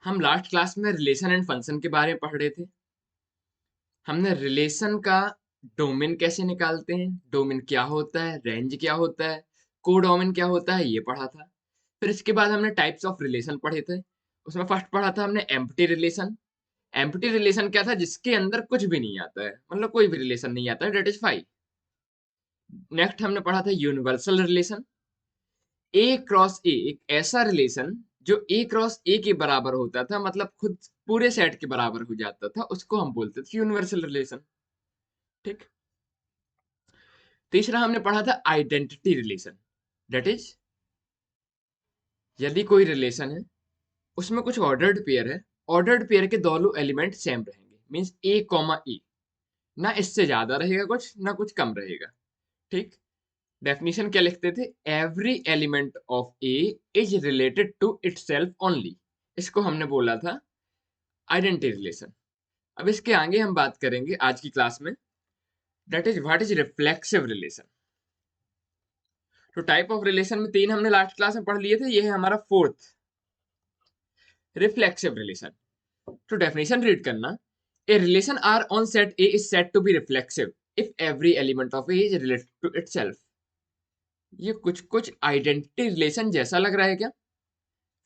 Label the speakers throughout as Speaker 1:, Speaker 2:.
Speaker 1: हम last class में relation and function के बारे में पढ़ रहे थे। हमने रिलेशन का डोमेन कैसे निकालते हैं, डोमेन क्या होता है, रेंज क्या होता है, कोडोमेन क्या होता है, ये पढ़ा था। फिर इसके बाद हमने टाइप्स ऑफ रिलेशन पढ़े थे। उसमें फर्स्ट पढ़ा था हमने एम्प्टी रिलेशन। एम्प्टी रिलेशन क्या था? जिसके अंदर कुछ भी नहीं आता है, मतलब कोई भी रिलेशन नहीं आता है, डेट इज फाइव। नेक्स्ट हमने पढ़ा था यूनिवर्सल रिलेशन। ए क्रॉस ए, एक ऐसा रिलेशन जो ए क्रॉस ए के बराबर होता था, मतलब खुद पूरे सेट के बराबर हो जाता था, उसको हम बोलते थे यूनिवर्सल रिलेशन। ठीक। तीसरा हमने पढ़ा था आइडेंटिटी रिलेशन। डेट इज, यदि कोई रिलेशन है, उसमें कुछ ऑर्डर्ड पेयर है, ऑर्डर्ड पेयर के दोनों एलिमेंट सेम रहेंगे, मींस ए कॉमा ए, ना इससे ज्यादा रहेगा कुछ, ना कुछ कम रहेगा। ठीक। डेफिनेशन क्या लिखते थे? Every element of A is related to itself only. इसको हमने बोला था आइडेंटिटी रिलेशन। अब इसके आगे हम बात करेंगे आज की क्लास में, that is what is reflexive relation. तो टाइप ऑफ रिलेशन में तीन हमने लास्ट क्लास में पढ़ लिए थे, ये है हमारा फोर्थ, रिफ्लेक्सिव रिलेशन। तो डेफिनेशन रीड करना, a relation R on set A is set to be reflexive if every element of A is related to itself. ये कुछ कुछ आइडेंटिटी रिलेशन जैसा लग रहा है क्या?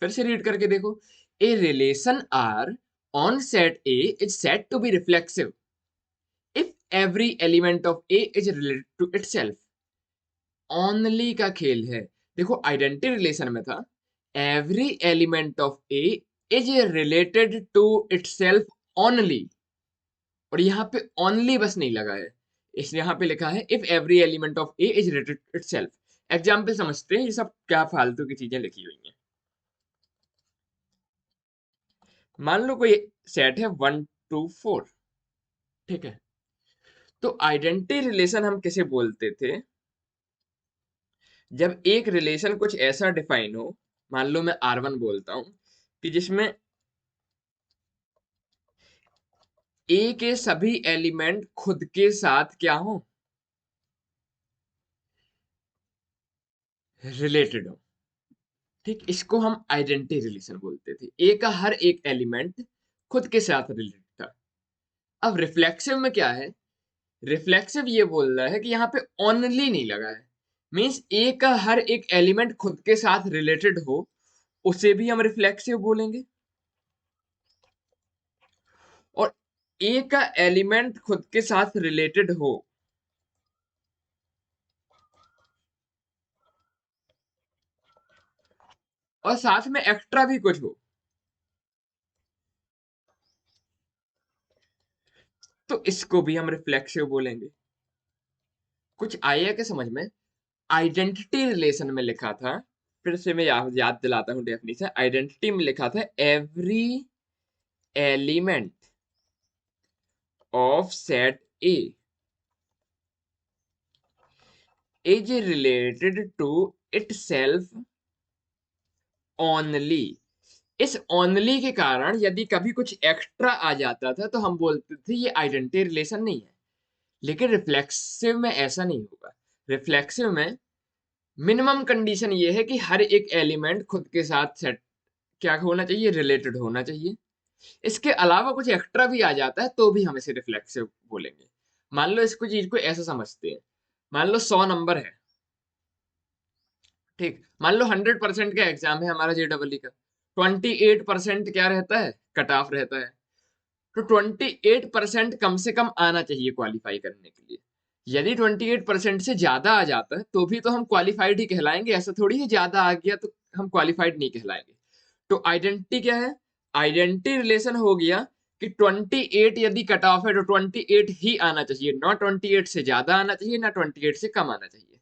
Speaker 1: फिर से रीड करके देखो, a relation R on set A is set to be reflexive if every element of A is related to itself. Only का खेल है। देखो आइडेंटिटी रिलेशन में था every element of A is related to itself only, और यहाँ पे only बस नहीं लगा है, इस यहाँ पे लिखा है if every element of A is related to itself. Example समझते हैं, ये सब क्या फालतू की चीजें लिखी हुई हैं। मान लो कोई सेट है 1 to 4। ठीक है। तो आइडेंटिटी रिलेशन हम किसे बोलते थे? जब एक रिलेशन कुछ ऐसा डिफाइन हो, मान लो मैं R1 बोलता हूं, कि जिसमें ए के सभी एलिमेंट खुद के साथ क्या हो, रिलेटेड हो। ठीक, इसको हम आइडेंटिटी रिलेशन बोलते थे। ए का हर एक एलिमेंट खुद के साथ रिलेटेड था। अब रिफ्लेक्सिव में क्या है? रिफ्लेक्सिव ये बोल रहा है कि यहाँ पे ओनली नहीं लगा है, मीन्स ए का हर एक एलिमेंट खुद के साथ रिलेटेड हो, उसे भी हम रिफ्लेक्सिव बोलेंगे। और ए का एलिमेंट खुद के साथ रिलेटेड हो, और साथ में एक्स्ट्रा भी कुछ हो, तो इसको भी हम रिफ्लेक्सिव बोलेंगे। कुछ आया क्या समझ में? आइडेंटिटी रिलेशन में लिखा था, फिर से मैं याद दिलाता हूं डेफिनेशन। आइडेंटिटी में लिखा था every element of set A is related to itself only. इस ओनली के कारण यदि कभी कुछ एक्स्ट्रा आ जाता था तो हम बोलते थे ये आइडेंटिटी रिलेशन नहीं है। लेकिन रिफ्लेक्सिव में ऐसा नहीं होगा। रिफ्लेक्सिव में मिनिमम कंडीशन ये है कि हर एक एलिमेंट खुद के साथ सेट क्या होना चाहिए, रिलेटेड होना चाहिए। इसके अलावा कुछ एक्स्ट्रा भी आ जाता है तो भी हम इसे रिफ्लेक्सिव बोलेंगे। मान लो इसको चीज को ऐसा समझते हैं, मान लो 100 नंबर है। ठीक, मान लो 100% का एग्जाम है हमारा JEE का, 28% क्या रहता है, कट ऑफ रहता है। तो 28% कम से कम आना चाहिए क्वालिफाई करने के लिए। यदि 28% से ज्यादा आ जाता है तो भी तो हम क्वालिफाइड ही कहलाएंगे, ऐसा थोड़ी है ज्यादा आ गया तो हम क्वालिफाइड नहीं कहलाएंगे। तो आइडेंटिटी क्या है? आइडेंटिटी रिलेशन हो गया कि 28 यदि कट ऑफ है तो 28 ही आना चाहिए, ना 28 से ज्यादा आना चाहिए, ना 28 से कम आना चाहिए।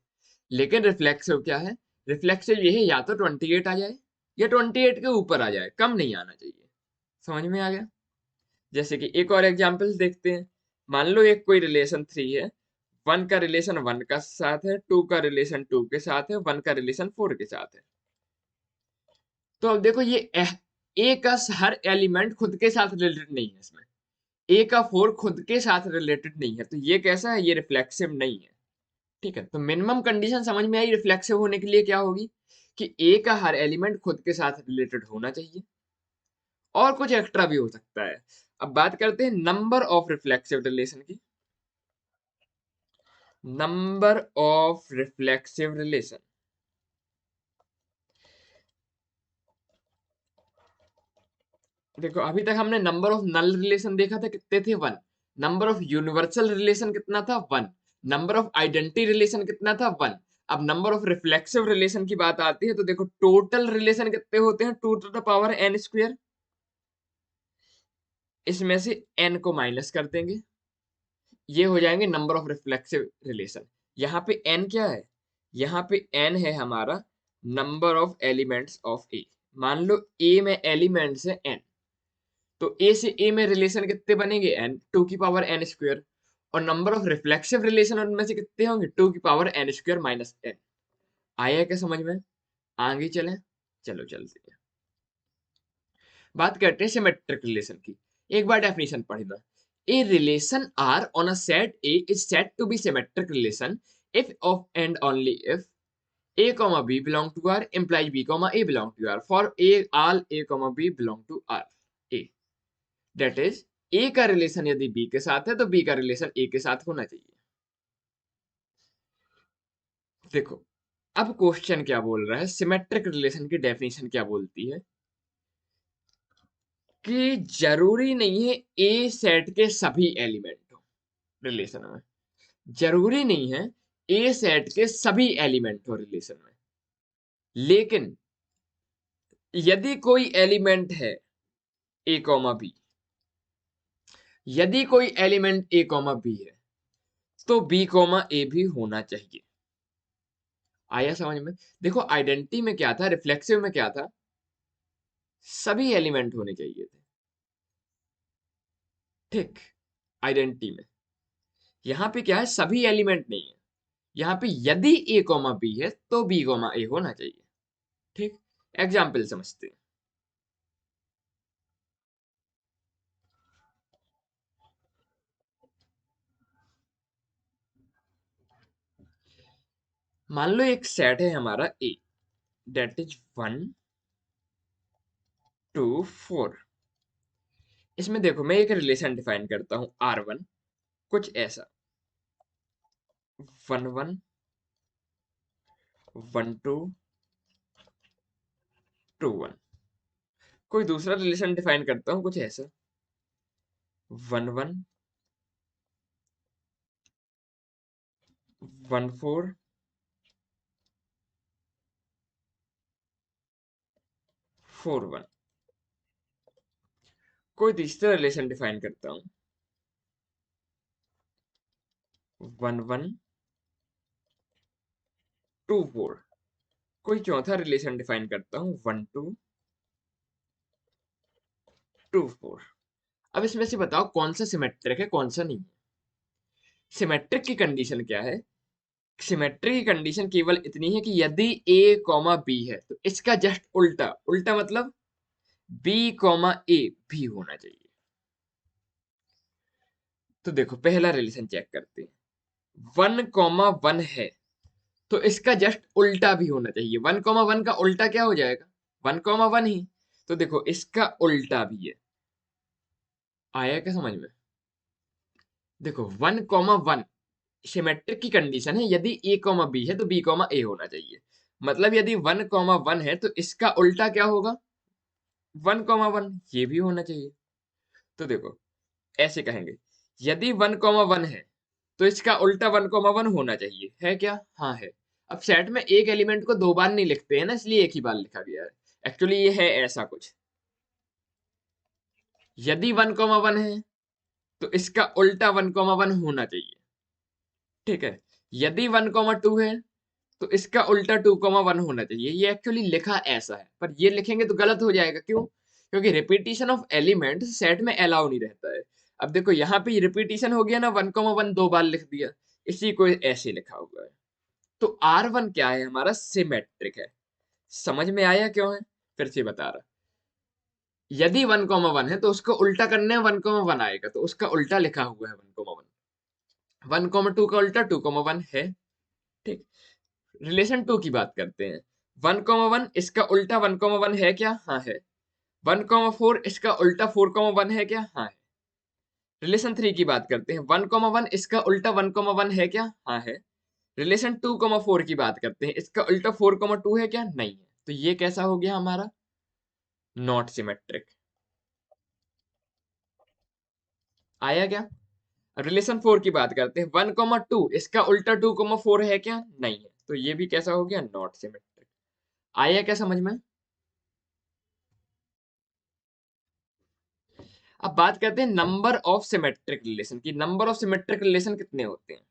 Speaker 1: लेकिन रिफ्लेक्सिव क्या है? रिफ्लेक्सिव ये है या तो 28 आ जाए या 28 के ऊपर आ जाए, कम नहीं आना चाहिए। समझ में आ गया? जैसे कि एक और एग्जांपल देखते हैं। मान लो एक कोई रिलेशन 3 है, 1 का रिलेशन 1 का साथ है, 2 का रिलेशन 2 के साथ है, 1 का रिलेशन 4 के साथ है। तो अब देखो ये ए का हर एलिमेंट खुद के साथ रिलेटेड नहीं है, इसमें ए का 4 खुद के साथ रिलेटेड नहीं है, तो ये कैसा है? ये रिफ्लेक्सिव नहीं है। ठीक है, तो मिनिमम कंडीशन समझ में आई रिफ्लेक्सिव होने के लिए क्या होगी, कि ए का हर एलिमेंट खुद के साथ रिलेटेड होना चाहिए, और कुछ एक्स्ट्रा भी हो सकता है। अब बात करते हैं नंबर ऑफ रिफ्लेक्सिव रिलेशन की। नंबर ऑफ रिफ्लेक्सिव रिलेशन, देखो अभी तक हमने नंबर ऑफ नल रिलेशन देखा था, कितने थे? 1। नंबर ऑफ यूनिवर्सल रिलेशन कितना था? 1। नंबर ऑफ आइडेंटिटी रिलेशन कितना था? 1। अब नंबर ऑफ रिफ्लेक्सिव रिलेशन की बात आती है तो देखो टोटल रिलेशन कितने होते हैं? 2n²। इसमें से n को माइनस कर देंगे, ये हो जाएंगे नंबर ऑफ रिफ्लेक्सिव रिलेशन। यहाँ पे n क्या है? यहाँ पे n है हमारा नंबर ऑफ एलिमेंट्स ऑफ ए। मान लो a में एलिमेंट्स है n, तो a से a में रिलेशन कितने बनेंगे? n, 2n²। और नंबर ऑफ रिफ्लेक्सिव रिलेशन उनमें से कितने होंगे? 2n² - n। आया क्या समझ में? आगे चलें, चलो चलते हैं। बात करते हैं सिमेट्रिक रिलेशन की। एक बार डेफिनेशन पढ़ना। A relation R on a set A is set to be symmetric relation if of and only if a comma b belong to R implies b comma a belong to R for a all a comma b belong to R a, that is a का relation यदि b के साथ है तो b का relation a के साथ होना चाहिए। देखो अब क्वेश्चन क्या बोल रहा है, सिमेट्रिक रिलेशन की डेफिनेशन क्या बोलती है कि जरूरी नहीं है ए सेट के सभी एलिमेंट हो रिलेशन में। जरूरी नहीं है ए सेट के सभी एलिमेंट हो रिलेशन में, लेकिन यदि कोई एलिमेंट है ए कॉमा बी, यदि कोई एलिमेंट ए कॉमा बी है तो बी कॉमा ए भी होना चाहिए। आया समझ में? देखो आइडेंटिटी में क्या था, रिफ्लेक्सिव में क्या था, सभी एलिमेंट होने चाहिए थे, ठीक। आइडेंटिटी में यहाँ पे क्या है, सभी एलिमेंट नहीं है। यहाँ पे यदि ए कॉमा बी है तो बी कॉमा ए होना चाहिए, ठीक। एग्जाम्पल समझते हैं। मान लो एक सेट है हमारा ए, डेट इज 1 2 4। इसमें देखो मैं एक रिलेशन डिफाइन करता हूं R1, कुछ ऐसा 1 1 1 2 2 1। कोई दूसरा रिलेशन डिफाइन करता हूं कुछ ऐसा 1 1 1 4 4 1। कोई तीसरा रिलेशन डिफाइन करता हूं 1 1 2 4। कोई चौथा रिलेशन डिफाइन करता हूं 1 2 2 4। अब इसमें से बताओ कौन सा सिमेट्रिक है कौन सा नहीं। सिमेट्रिक की कंडीशन क्या है? सिमेट्रिक की कंडीशन केवल इतनी है कि यदि a कॉमा b है तो इसका जस्ट उल्टा, उल्टा मतलब b कॉमा a भी होना चाहिए। तो देखो पहला रिलेशन चेक करते हैं। 1 कॉमा 1 है तो इसका जस्ट उल्टा भी होना चाहिए। 1 कॉमा 1 का उल्टा क्या हो जाएगा? 1 कॉमा 1 ही। तो देखो इसका उल्टा भी है। आया क्या समझ में? देखो 1 कॉमा 1 सिमेट्रिक की कंडीशन है, यदि a कॉमा b है तो b कॉमा a होना चाहिए। मतलब यदि 1 कॉमा 1 है तो इसका उल्टा क्या होगा? 1 कॉमा 1 ये भी होना चाहिए। तो देखो ऐसे कहेंगे, यदि 1 कॉमा 1 है तो इसका उल्टा 1 कॉमा 1 होना चाहिए, है क्या? हाँ है। अब सेट में एक एलिमेंट को दो बार नहीं लिखते हैं ना, इसलिए एक ही बार लिखा गया है। एक्चुअली ये है ऐसा कुछ, यदि 1 कॉमा 1 है तो इसका उल्टा 1 कॉमा 1 होना चाहिए, ठीक है। यदि 1 कॉमा 2 है तो इसका उल्टा 2 कॉमा 1 होना चाहिए। ये एक्चुअली लिखा ऐसा है, पर ये लिखेंगे तो गलत हो जाएगा। क्यों? क्योंकि रिपीटिशन ऑफ एलिमेंट सेट में अलाउ नहीं रहता है। अब देखो यहाँ पे रिपीटिशन हो गया ना, 1 कॉमा 1 दो बार लिख दिया, इसी को ऐसे लिखा हुआ है। तो R1 क्या है हमारा? सिमेट्रिक है। समझ में आया क्यों है? फिर से बता रहा, यदि 1 कॉमा 1 है तो उसको उल्टा करने में 1 कॉमा 1 आएगा, तो उसका उल्टा लिखा हुआ है 1 कॉमा 1। 1 कॉमा 2 का उल्टा 2 कॉमा 1 है, ठीक। रिलेशन 2 की बात करते हैं। 1 कॉमा 1 इसका उल्टा 1 कॉमा 1 है क्या? हाँ है। 1,4 इसका उल्टा 4,1 है क्या? हाँ है। रिलेशन 3 की बात करते हैं, 1,1 इसका उल्टा 1,1 है क्या? हाँ है। रिलेशन 2,4 की बात करते हैं, इसका उल्टा 4,2 है क्या? नहीं है। तो ये कैसा हो गया हमारा? Not symmetric. आया क्या? रिलेशन 4 की बात करते हैं, 1,2 इसका उल्टा 2,4 है क्या? नहीं है। तो ये भी कैसा हो गया? Not symmetric. आया क्या समझ में? अब बात करते हैं नंबर ऑफ सिमेट्रिक रिलेशन की। नंबर ऑफ सिमेट्रिक रिलेशन कितने होते हैं?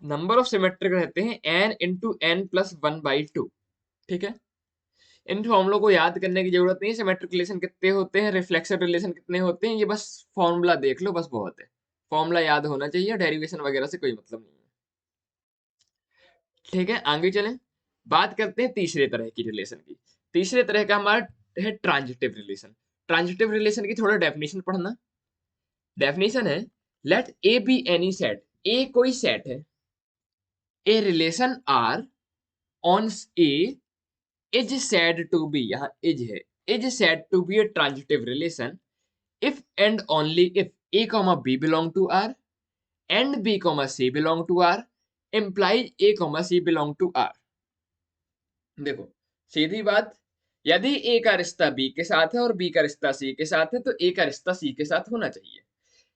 Speaker 1: नंबर ऑफ सिमेट्रिक रहते हैं n इंटू एन प्लस 1/2। ठीक है, इन फॉर्मूलों को याद करने की जरूरत नहीं है। सिमेट्रिक रिलेशन कितने होते हैं, रिफ्लेक्सिव रिलेशन कितने होते हैं, ये बस फॉर्मूला देख लो, बस बहुत है। फॉर्मूला याद होना चाहिए, डेरिवेशन वगैरह से कोई मतलब नहीं है। ठीक है, आगे चलें। बात करते हैं तीसरे तरह की रिलेशन की। तीसरे तरह का हमारा है ट्रांजिटिव रिलेशन। ट्रांजिटिव रिलेशन की थोड़ा डेफिनेशन पढ़ना। डेफिनेशन है, let A be any set. A कोई सेट है, a relation R on A is said to be, यहाँ इज है, is said to be a transitive relation if and only if a comma b belong to R and b comma c belong to R implies a comma c belong to R। देखो, सीधी बात, यदि ए का रिश्ता B के साथ है और B का रिश्ता सी के साथ है तो ए का रिश्ता सी के साथ होना चाहिए।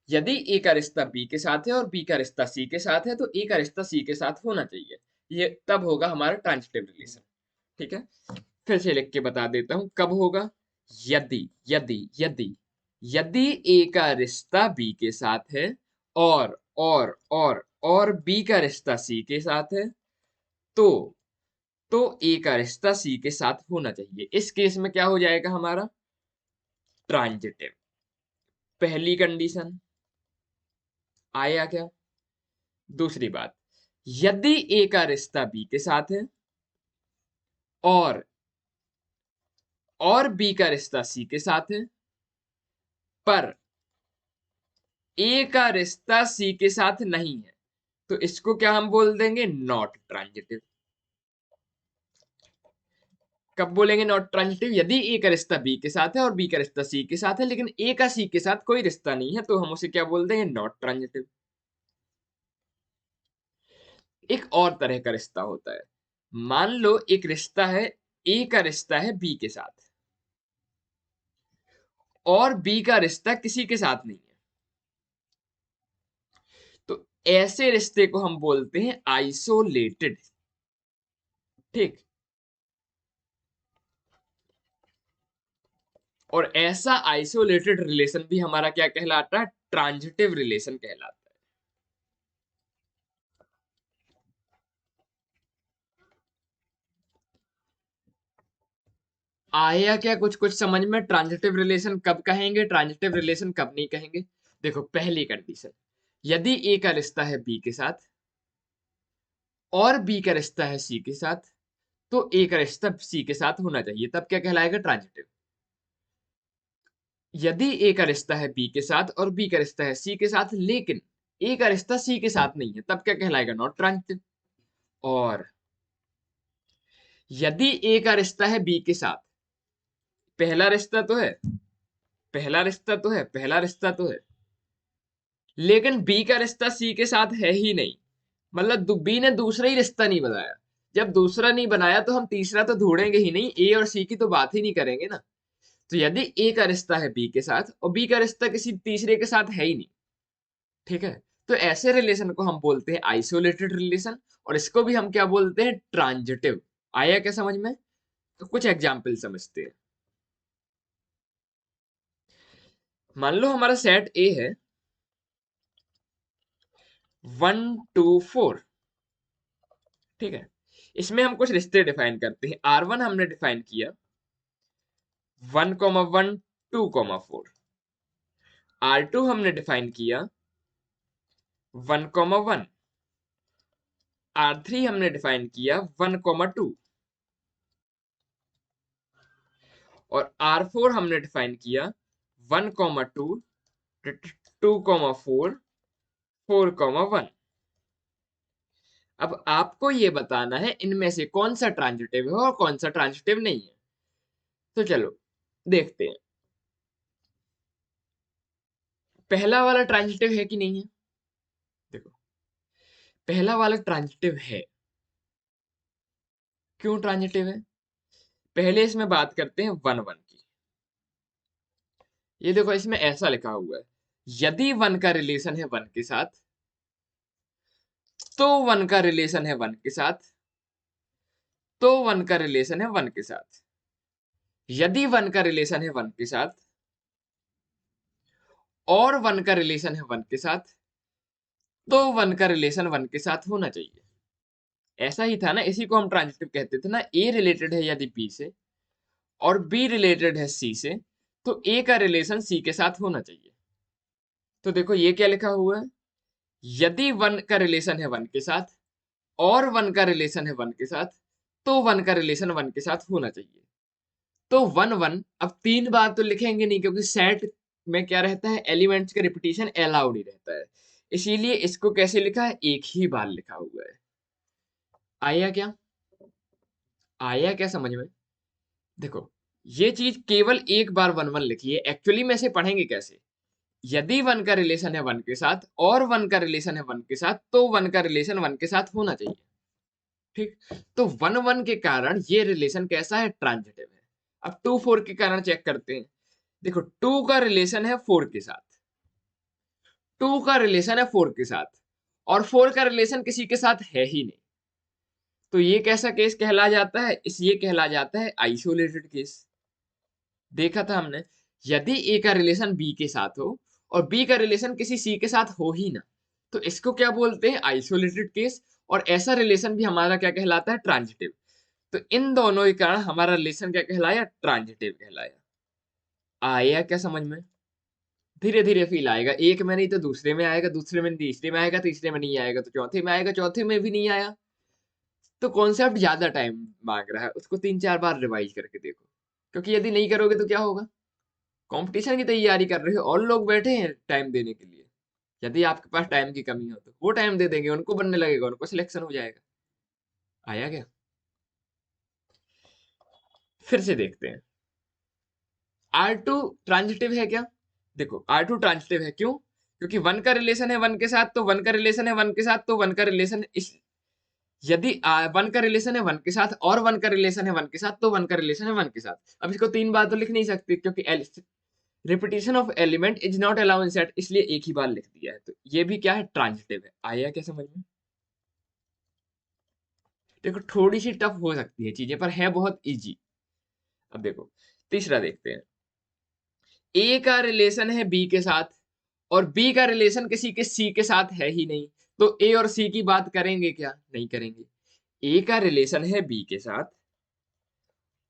Speaker 1: यदि ए का रिश्ता बी के साथ है और बी का रिश्ता सी के साथ है तो ए का रिश्ता सी के साथ होना चाहिए। ये तब होगा हमारा ट्रांजिटिव रिलेशन। ठीक है, फिर से लिख के बता देता हूं कब होगा। यदि यदि यदि यदि ए का रिश्ता बी के साथ है और और बी का रिश्ता सी के साथ है तो ए का रिश्ता सी के साथ होना चाहिए। इस केस में क्या हो जाएगा हमारा? ट्रांजिटिव। पहली कंडीशन। आया क्या? दूसरी बात, यदि ए का रिश्ता बी के साथ है और बी का रिश्ता सी के साथ है पर ए का रिश्ता सी के साथ नहीं है तो इसको क्या हम बोल देंगे? Not transitive. कब बोलेंगे नॉट ट्रांजिटिव? यदि ए का रिश्ता बी के साथ है और बी का रिश्ता सी के साथ है लेकिन ए का सी के साथ कोई रिश्ता नहीं है तो हम उसे क्या बोल देंगे? Not transitive. एक और तरह का रिश्ता होता है, मान लो एक रिश्ता है, ए का रिश्ता है बी के साथ और बी का रिश्ता किसी के साथ नहीं है, तो ऐसे रिश्ते को हम बोलते हैं आइसोलेटेड। ठीक, और ऐसा आइसोलेटेड रिलेशन भी हमारा क्या कहलाता है? ट्रांजिटिव रिलेशन कहलाता है। आया क्या कुछ कुछ समझ में? ट्रांजिटिव रिलेशन कब कहेंगे, ट्रांजिटिव रिलेशन कब नहीं कहेंगे? देखो, पहली कंडीशन, यदि ए का रिश्ता है बी के साथ और बी का रिश्ता है सी के साथ तो ए का रिश्ता सी के साथ होना चाहिए, तब क्या कहलाएगा? ट्रांजिटिव। यदि ए का रिश्ता है बी के साथ और बी का रिश्ता है सी के साथ लेकिन ए का रिश्ता सी के साथ नहीं है तब क्या कहलाएगा? Not transitive. और यदि ए का रिश्ता है बी के साथ, पहला रिश्ता तो है, पहला रिश्ता तो है, पहला रिश्ता तो है, लेकिन बी का रिश्ता सी के साथ है ही नहीं, मतलब बी ने दूसरा ही रिश्ता नहीं बनाया। जब दूसरा नहीं बनाया तो हम तीसरा तो ढूंढेंगे ही नहीं, ए और सी की तो बात ही नहीं करेंगे ना। तो यदि ए का रिश्ता है बी के साथ और बी का रिश्ता किसी तीसरे के साथ है ही नहीं, ठीक है, तो ऐसे रिलेशन को हम बोलते हैं आइसोलेटेड रिलेशन और इसको भी हम क्या बोलते हैं? ट्रांजिटिव। आया क्या समझ में? तो कुछ एग्जाम्पल समझते हैं। मान लो हमारा सेट ए है 1 2 4। ठीक है, इसमें हम कुछ रिश्ते डिफाइन करते हैं। R1 हमने डिफाइन किया 1,1 2,4। R2 हमने डिफाइन किया 1,1। R3 हमने डिफाइन किया 1,2 और R4 हमने डिफाइन किया 1,2 2,4 4,1। अब आपको ये बताना है इनमें से कौन सा ट्रांजिटिव है और कौन सा ट्रांजिटिव नहीं है। तो चलो देखते हैं, पहला वाला ट्रांजिटिव है कि नहीं है। देखो, पहला वाला ट्रांजिटिव है। क्यों ट्रांजिटिव है? पहले इसमें बात करते हैं 1,1 की। ये देखो, इसमें ऐसा लिखा हुआ है, यदि 1 का रिलेशन है 1 के साथ, तो 1 का रिलेशन है 1 के साथ, तो 1 का रिलेशन है 1 के साथ। यदि 1 का रिलेशन है 1 के साथ और 1 का रिलेशन है 1 के साथ, तो 1 का रिलेशन 1 के साथ होना चाहिए। ऐसा ही था ना, इसी को हम ट्रांजिटिव कहते थे ना। ए रिलेटेड है यदि बी से और बी रिलेटेड है सी से, तो ए का रिलेशन सी के साथ होना चाहिए। तो देखो ये क्या लिखा हुआ है, यदि 1 का रिलेशन है 1 के साथ और 1 का रिलेशन है 1 के साथ, तो 1 का रिलेशन 1 के साथ होना चाहिए। तो 1,1 अब 3 बार तो लिखेंगे नहीं, क्योंकि सेट में क्या रहता है, एलिमेंट्स का रिपीटिशन अलाउड ही रहता है। इसीलिए इसको कैसे लिखा है, एक ही बार लिखा हुआ है। आया क्या? आया क्या समझ में? देखो, ये चीज केवल एक बार 1,1 लिखी है, एक्चुअली में इसे पढ़ेंगे कैसे। यदि 1 का रिलेशन है 1 के साथ और 1 का रिलेशन है 1 के साथ, तो 1 का रिलेशन 1 के साथ होना चाहिए। ठीक, तो 1,1 के कारण ये रिलेशन कैसा है, ट्रांजिटिव है। अब 2,4 के कारण चेक करते हैं। देखो, 2 का रिलेशन है 4 के साथ, 2 का रिलेशन है 4 के साथ, और 4 का रिलेशन किसी के साथ है ही नहीं। तो ये कैसा केस कहला जाता है, इस ये कहला जाता है आइसोलेटेड केस। देखा था हमने, यदि ए का रिलेशन बी के साथ हो और बी का रिलेशन किसी सी के साथ हो ही ना, तो इसको क्या बोलते हैं, आइसोलेटेड केस। और ऐसा रिलेशन भी हमारा क्या कहलाता है, ट्रांजिटिव। तो इन दोनों के कारण हमारा रिलेशन क्या कहलाया, ट्रांजिटिव कहलाया। आया क्या समझ में? धीरे धीरे फील आएगा, एक में नहीं तो दूसरे में आएगा, दूसरे में तीसरे में आएगा, तीसरे में नहीं आएगा तो चौथे में आएगा, चौथे में भी नहीं आया। तो कॉन्सेप्ट ज्यादा टाइम मांग रहा है, उसको 3-4 बार रिवाइज करके देखो। क्योंकि यदि नहीं करोगे तो क्या होगा, कंपटीशन की तैयारी कर रहे हो और लोग बैठे हैं टाइम देने के लिए। यदि आपके पास टाइम की कमी हो तो वो टाइम दे देंगे, उनको बनने लगेगा, उनको सिलेक्शन हो जाएगा। आया क्या? फिर से देखते हैं, R2 ट्रांजिटिव है क्या। देखो, R2 ट्रांजिटिव है, क्यों? क्योंकि 1 का रिलेशन है 1 के साथ, तो 1 का रिलेशन है 1 के साथ, तो 1 का रिलेशन इस, यदि 1 का रिलेशन है 1 के साथ और 1 का रिलेशन है 1 के साथ, तो 1 का रिलेशन है 1 के साथ। अब इसको 3 बार तो लिख नहीं सकते, क्योंकि repetition of element is not allow in set, इसलिए एक ही बार लिख दिया है। तो ये भी क्या है, ट्रांजिटिव है। आया क्या समझ में? देखो, थोड़ी सी टफ हो सकती है चीजें, पर है बहुत इजी। अब देखो, तीसरा देखते हैं, ए का रिलेशन है बी के साथ और बी का रिलेशन किसी के सी के साथ है ही नहीं, तो ए और सी की बात करेंगे क्या, नहीं करेंगे। ए का रिलेशन है बी के साथ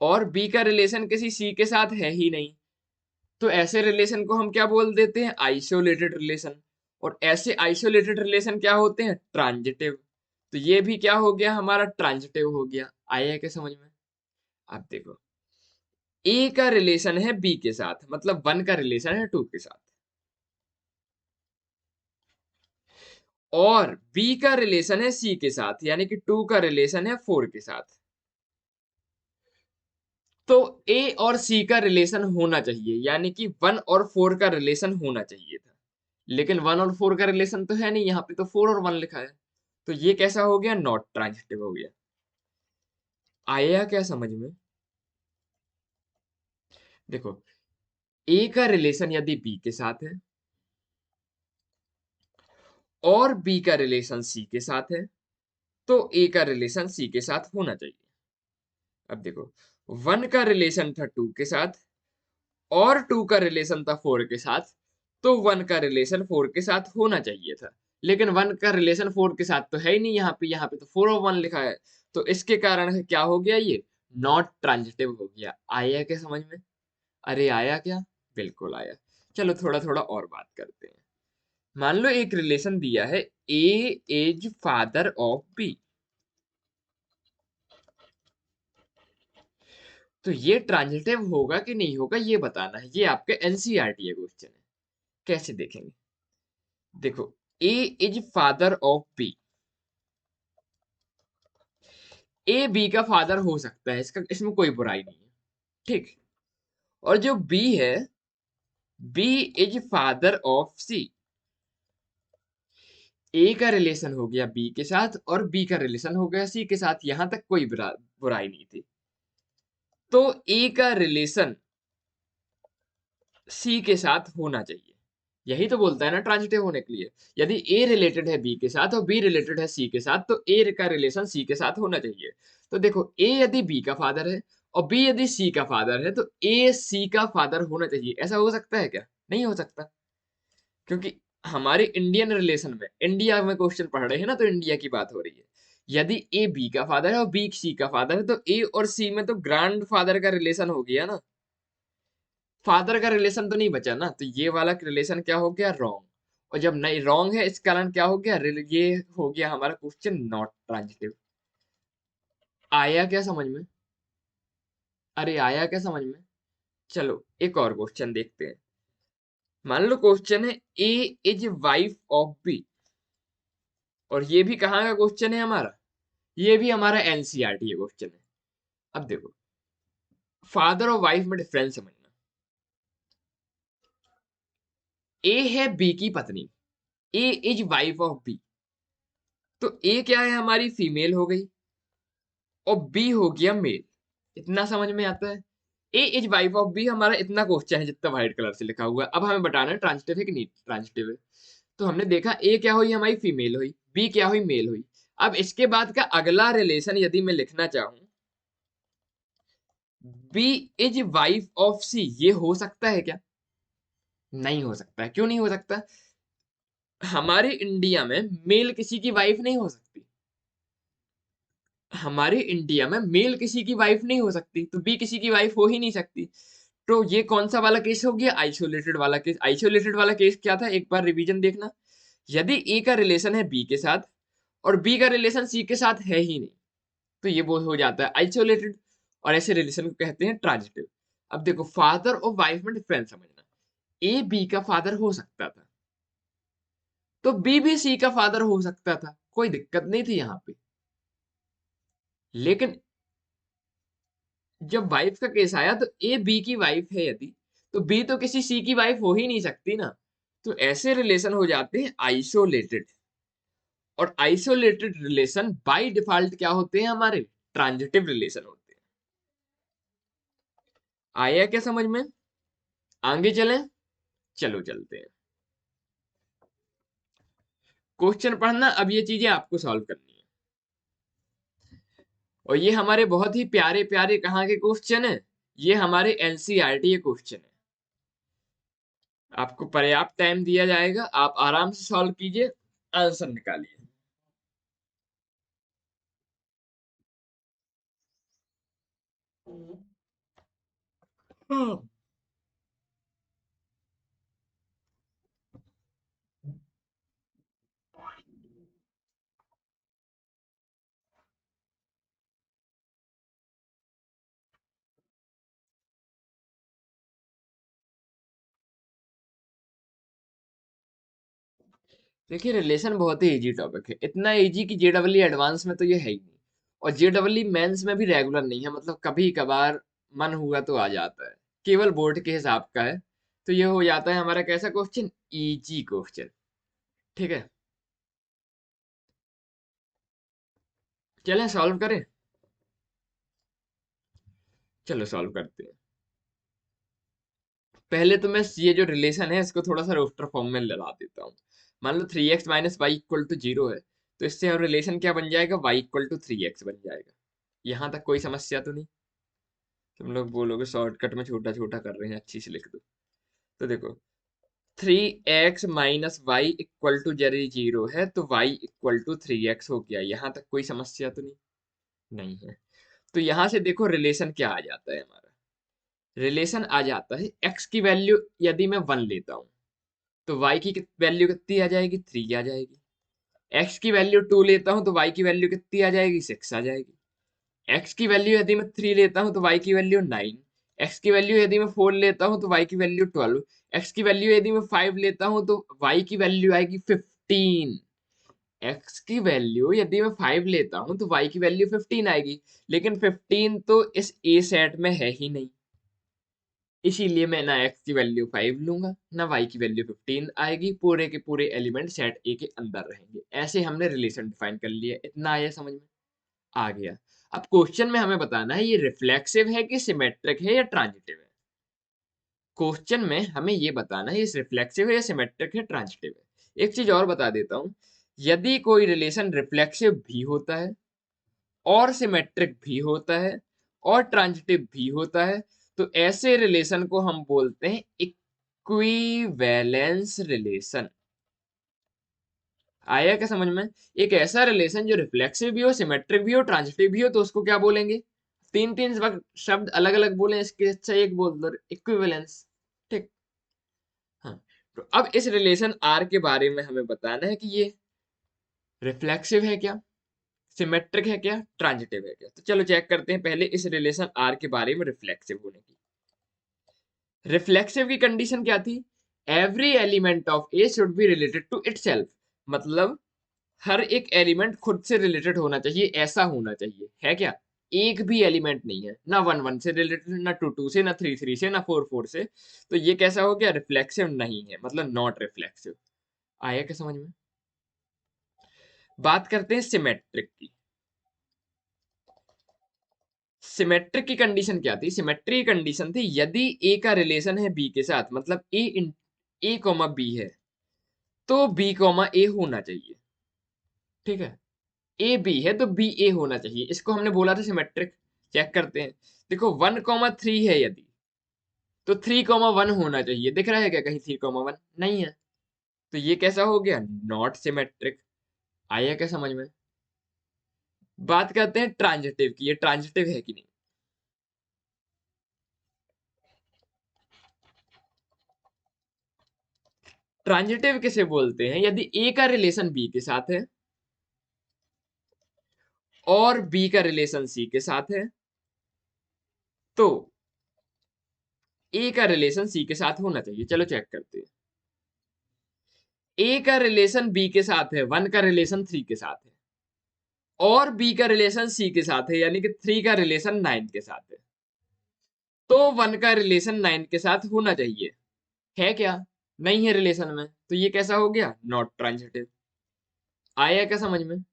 Speaker 1: और बी का रिलेशन किसी सी के साथ है ही नहीं, तो ऐसे रिलेशन को हम क्या बोल देते हैं, आइसोलेटेड रिलेशन। और ऐसे आइसोलेटेड रिलेशन क्या होते हैं, ट्रांजिटिव। तो ये भी क्या हो गया, हमारा ट्रांजिटिव हो गया। आया क्या समझ में? अब देखो, ए का रिलेशन है बी के साथ, मतलब 1 का रिलेशन है 2 के साथ, और बी का रिलेशन है सी के साथ, यानी कि 2 का रिलेशन है 4 के साथ। तो ए और सी का रिलेशन होना चाहिए, यानी कि 1 और 4 का रिलेशन होना चाहिए था। लेकिन 1 और 4 का रिलेशन तो है नहीं, यहाँ पे तो 4 और 1 लिखा है। तो ये कैसा हो गया, नॉट ट्रांजिटिव हो गया। आया क्या समझ में? देखो, ए का रिलेशन यदि बी के साथ है और बी का रिलेशन सी के साथ है, तो ए का रिलेशन सी के साथ होना चाहिए। अब देखो, 1 का रिलेशन था 2 के साथ और 2 का रिलेशन था 4 के साथ, तो 1 का रिलेशन 4 के साथ होना चाहिए था। लेकिन 1 का रिलेशन 4 के साथ तो है ही नहीं, यहाँ पे तो 4 और 1 लिखा है। तो इसके कारण क्या हो गया, ये नॉट ट्रांजिटिव हो गया। आया क्या समझ में? अरे आया क्या, बिल्कुल आया। चलो थोड़ा थोड़ा और बात करते हैं। मान लो एक रिलेशन दिया है, ए इज फादर ऑफ बी। तो ये ट्रांजिटिव होगा कि नहीं होगा, ये बताना है। ये आपके एनसीईआरटी क्वेश्चन है। कैसे देखेंगे, देखो, A is father of B. A B का फादर हो सकता है, इसमें कोई बुराई नहीं है, ठीक। और जो बी है, बी इज फादर ऑफ सी। ए का रिलेशन हो गया बी के साथ और बी का रिलेशन हो गया सी के साथ, यहां तक कोई बुराई नहीं थी। तो ए का रिलेशन सी के साथ होना चाहिए, यही तो बोलता है ना ट्रांजिटिव होने के लिए। यदि ए रिलेटेड है बी के साथ और बी रिलेटेड है सी के साथ, तो ए का रिलेशन सी के साथ होना चाहिए। तो देखो, ए यदि बी का फादर है और बी यदि सी का फादर है, तो ए सी का फादर होना चाहिए। ऐसा हो सकता है क्या? नहीं हो सकता, क्योंकि हमारे इंडियन रिलेशन में, इंडिया में क्वेश्चन पढ़ रहे हैं ना, तो इंडिया की बात हो रही है। यदि ए बी का फादर है और बी सी का फादर है, तो ए और सी में तो ग्रैंड फादर का रिलेशन हो गया ना, फादर का रिलेशन तो नहीं बचा ना। तो ये वाला रिलेशन क्या हो गया? रॉन्ग। और जब नहीं रॉन्ग है, इस कारण क्या हो गया? ये हो गया हमारा क्वेश्चन नॉट ट्रांजिटिव। आया क्या समझ में? अरे आया क्या समझ में? चलो एक और क्वेश्चन देखते हैं। मान लो क्वेश्चन है ए इज वाइफ ऑफ बी, और ये भी कहाँ का क्वेश्चन है हमारा? ये भी हमारा एनसीईआरटी क्वेश्चन है। अब देखो, फादर और वाइफ में डिफरेंस समझना। ए है बी की पत्नी, ए इज वाइफ ऑफ बी, तो ए क्या है? हमारी फीमेल हो गई और बी हो गया मेल। इतना समझ में आता है? ए इज वाइफ ऑफ बी हमारा इतना क्वेश्चन है जितना व्हाइट कलर से लिखा हुआ है। अब हमें बताना है ट्रांजिटिव है कि नहीं ट्रांजिटिव है। तो हमने देखा ए क्या हुई? हमारी फीमेल हुई, बी क्या हुई? मेल हुई। अब इसके बाद का अगला रिलेशन यदि मैं लिखना चाहूं, बी इज वाइफ ऑफ सी, ये हो सकता है क्या? नहीं हो सकता है। क्यों नहीं हो सकता? हमारे इंडिया में मेल किसी की वाइफ नहीं हो सकती। हमारे इंडिया में मेल किसी की वाइफ नहीं हो सकती, तो बी किसी की वाइफ हो ही नहीं सकती। तो ये कौन सा वाला केस हो गया? आइसोलेटेड वाला केस। आइसोलेटेड वाला केस क्या था? एक बार रिवीजन देखना। यदि ए का रिलेशन है बी के साथ और बी का रिलेशन सी के साथ है ही नहीं, तो ये वो हो जाता है आइसोलेटेड, और ऐसे रिलेशन को कहते हैं ट्रांजिटिव। अब देखो, फादर और वाइफ में डिफरेंस समझना। ए बी का फादर हो सकता था, तो बी भी सी का फादर हो सकता था, कोई दिक्कत नहीं थी यहाँ पे। लेकिन जब वाइफ का केस आया, तो ए बी की वाइफ है यदि, तो बी तो किसी सी की वाइफ हो ही नहीं सकती ना। तो ऐसे रिलेशन हो जाते हैं आइसोलेटेड, और आइसोलेटेड रिलेशन बाय डिफॉल्ट क्या होते हैं? हमारे ट्रांजिटिव रिलेशन होते हैं। आया क्या समझ में? आगे चलें? चलो चलते हैं। क्वेश्चन पढ़ना, अब ये चीजें आपको सॉल्व करनी है। और ये हमारे बहुत ही प्यारे प्यारे कहाँ के क्वेश्चन है? ये हमारे एनसीईआरटी के क्वेश्चन है। आपको पर्याप्त टाइम दिया जाएगा, आप आराम से सॉल्व कीजिए, आंसर निकालिए। देखिए, रिलेशन बहुत ही इजी टॉपिक है, इतना इजी कि जेडब्ल्यू एडवांस में तो ये है ही नहीं, और जेडब्ल्यू मेंस में भी रेगुलर नहीं है, मतलब कभी कभार मन हुआ तो आ जाता है, केवल बोर्ड के हिसाब का है। तो ये हो जाता है हमारा कैसा क्वेश्चन? इजी क्वेश्चन, ठीक है। चलें सॉल्व करें। चलो सॉल्व करते हैं। पहले तो मैं ये जो रिलेशन है इसको थोड़ा सा रोस्टर फॉर्म में लगा देता हूँ। मान लो 3x minus Y equal to 0 है, तो इससे हम रिलेशन क्या बन जाएगा? y इक्वल टू 3x बन जाएगा। यहाँ तक कोई समस्या तो नहीं? तुम लोग बोलोगे शॉर्टकट में छोटा छोटा कर रहे हैं, अच्छी से लिख दो। तो देखो, 3x minus Y equal to zero 0 है, तो y इक्वल टू 3x हो गया। यहाँ तक कोई समस्या तो नहीं? नहीं है। तो यहाँ से देखो रिलेशन क्या आ जाता है हमारा? रिलेशन आ जाता है x की वैल्यू यदि मैं 1 लेता हूँ, तो y की वैल्यू कितनी आ जाएगी? 3 आ जाएगी। x की वैल्यू 2 लेता हूं तो y की वैल्यू कितनी आ जाएगी? 6 आ जाएगी। x की वैल्यू यदि मैं 3 लेता हूं तो y की वैल्यू 9। x की वैल्यू यदि मैं 4 लेता हूं तो y की वैल्यू 12। x की वैल्यू यदि मैं 5 लेता हूं तो y की वैल्यू आएगी 5। 15। x की वैल्यू यदि मैं 5 लेता हूं तो y की वैल्यू 15 आएगी, लेकिन 15 तो इस ए सेट में है ही नहीं, इसीलिए मैं ना x की वैल्यू 5 लूंगा ना y की वैल्यू 15 आएगी, पूरे के पूरे एलिमेंट सेट ए के अंदर रहेंगे। ऐसे हमने रिलेशन डिफाइन कर लिया। इतना आया समझ में? आ गया। अब क्वेश्चन में हमें बताना है ये रिफ्लेक्सिव है कि सिमेट्रिक है या ट्रांजिटिव है। क्वेश्चन में हमें ये बताना है ये रिफ्लेक्सिव है या सिमेट्रिक है, ट्रांजिटिव है। एक चीज और बता देता हूं, यदि कोई रिलेशन रिफ्लेक्सिव भी होता है और सिमेट्रिक भी होता है और ट्रांजिटिव भी होता है, तो ऐसे रिलेशन को हम बोलते हैं इक्विवेलेंस रिलेशन। आया क्या समझ में? एक ऐसा रिलेशन जो रिफ्लेक्सिव भी हो, सिमेट्रिक भी हो, ट्रांजिटिव भी हो, तो उसको क्या बोलेंगे? तीन तीन शब्द अलग अलग बोले, इसके अच्छा एक बोल दो, इक्विवेलेंस। ठीक। हाँ, तो अब इस रिलेशन आर के बारे में हमें बताना है कि ये रिफ्लेक्सिव है क्या, सिमेट्रिक है क्या, ट्रांजिटिव है क्या। तो चलो चेक करते हैं पहले इस रिलेशन आर के बारे में रिफ्लेक्सिव होने की। रिफ्लेक्सिव की कंडीशन क्या थी? Every element of A should be related to itself. मतलब हर एक एलिमेंट खुद से रिलेटेड होना चाहिए, ऐसा होना चाहिए। है क्या? एक भी एलिमेंट नहीं है, ना 1 1 से रिलेटेड, ना 2 2 से, ना 3 3 से, ना 4 4 से। तो ये कैसा हो गया? रिफ्लेक्सिव नहीं है, मतलब नॉट रिफ्लेक्सिव। आया क्या समझ में? बात करते हैं सिमेट्रिक की। सिमेट्रिक की कंडीशन क्या थी? सिमेट्री की कंडीशन थी यदि ए का रिलेशन है बी के साथ, मतलब ए कॉमा बी है, तो बी कॉमा ए होना चाहिए। ठीक है? ए बी है तो बी ए होना चाहिए, इसको हमने बोला था सिमेट्रिक। चेक करते हैं। देखो 1 3 है यदि, तो 3 1 होना चाहिए। दिख रहा है क्या कहीं 3 1? नहीं है। तो ये कैसा हो गया? Not symmetric. आया क्या समझ में? बात करते हैं ट्रांजिटिव की, ये ट्रांजिटिव है कि नहीं। ट्रांजिटिव किसे बोलते हैं? यदि ए का रिलेशन बी के साथ है और बी का रिलेशन सी के साथ है, तो ए का रिलेशन सी के साथ होना चाहिए। चलो चेक करते हैं। ए का रिलेशन बी के साथ है, 1 का रिलेशन 3 के साथ है, और बी का रिलेशन सी के साथ है, यानी कि 3 का रिलेशन 9 के साथ है, तो 1 का रिलेशन 9 के साथ होना चाहिए। है क्या? नहीं है रिलेशन में, तो ये कैसा हो गया? Not transitive. आया क्या समझ में?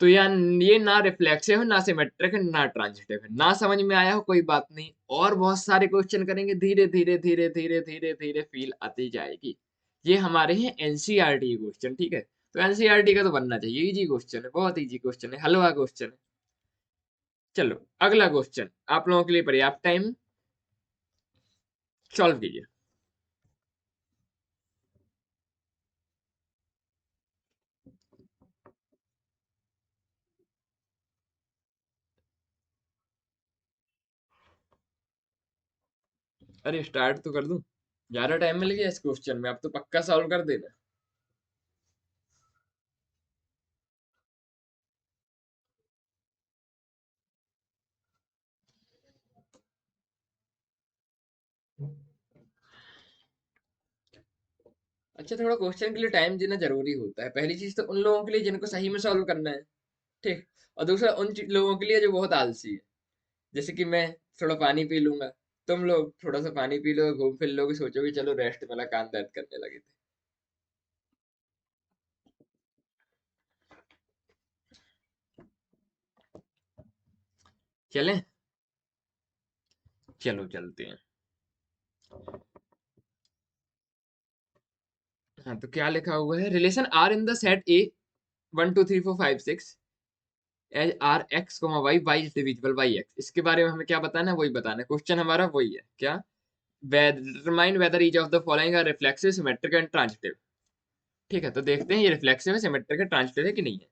Speaker 1: तो यार ये ना रिफ्लेक्सिव है, ना सिमेट्रिक है, ना ट्रांजिटिव है। ना समझ में आया हो कोई बात नहीं, और बहुत सारे क्वेश्चन करेंगे, धीरे धीरे धीरे धीरे धीरे धीरे फील आती जाएगी। ये हमारे हैं एनसीईआरटी क्वेश्चन, ठीक है? तो एनसीईआरटी का तो बनना चाहिए, इजी क्वेश्चन है, बहुत इजी क्वेश्चन है, हलवा क्वेश्चन है। चलो अगला क्वेश्चन आप लोगों के लिए पर्याप्त टाइम, सॉल्व कीजिए। अरे स्टार्ट तो कर दूं? ज्यादा टाइम मिल गया इस क्वेश्चन में, अब तो पक्का सॉल्व कर देना। अच्छा, थोड़ा क्वेश्चन के लिए टाइम देना जरूरी होता है। पहली चीज तो उन लोगों के लिए जिनको सही में सॉल्व करना है, ठीक। और दूसरा उन लोगों के लिए जो बहुत आलसी है, जैसे कि मैं। थोड़ा पानी पी लूंगा, तुम लोग थोड़ा सा पानी पी लो, घूम फिर लोगे, सोचोगे चलो रेस्ट, मेरा कान दर्द करने लगे थे। चलें? चलो चलते हैं। हाँ, तो क्या लिखा हुआ है? Relation R in the set A 1 2 3 4 5 6 as R x comma y, y is divisible by x. इसके बारे में हमें क्या बताना है? वही बताना है। क्वेश्चन हमारा वही है क्या? Determine whether each of the following are reflexive, symmetric and transitive. ठीक है, तो देखते हैं ये रिफ्लेक्सिव है, सिमेट्रिक है, ट्रांजिटिव है कि नहीं है।